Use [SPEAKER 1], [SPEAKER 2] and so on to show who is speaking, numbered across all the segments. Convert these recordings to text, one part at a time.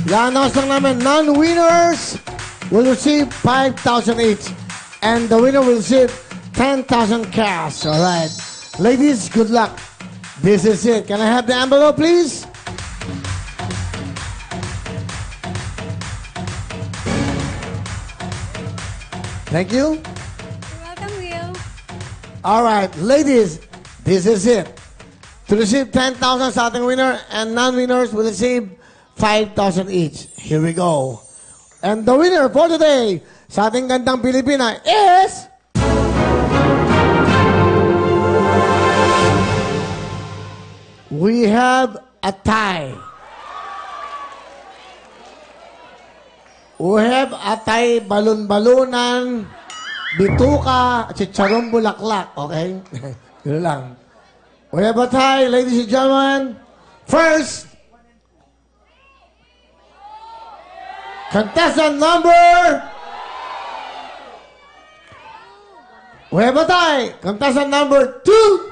[SPEAKER 1] I-announce lang namin, non-winners will receive 5,000 each. And the winner will receive 10,000 cash. Alright. Ladies, good luck. This is it. Can I have the envelope, please? Thank you.
[SPEAKER 2] You're welcome, Will.
[SPEAKER 1] Alright, ladies, this is it. To receive 10,000 sa ating winner and non-winners will receive 5,000 each. Here we go. And the winner for today sa ating gandang Pilipina is... We have a tie. We have a tie, balon-balunan, bituka, chicharong bulaklak. Okay? Yun lang. We have a tie, ladies and gentlemen. First, contestant number... We have a tie. Contestant number 2.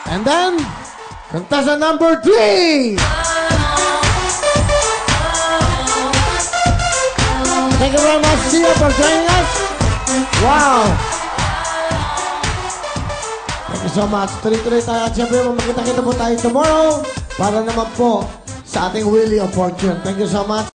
[SPEAKER 1] And then, contestant number 3. Thank you very much, Sia, for joining us. Wow. Thank you so much. Tuloy-tuloy tayo. At syempre, magkita-kita po tayo tomorrow para naman po sa ating Wheel of Fortune. Thank you so much.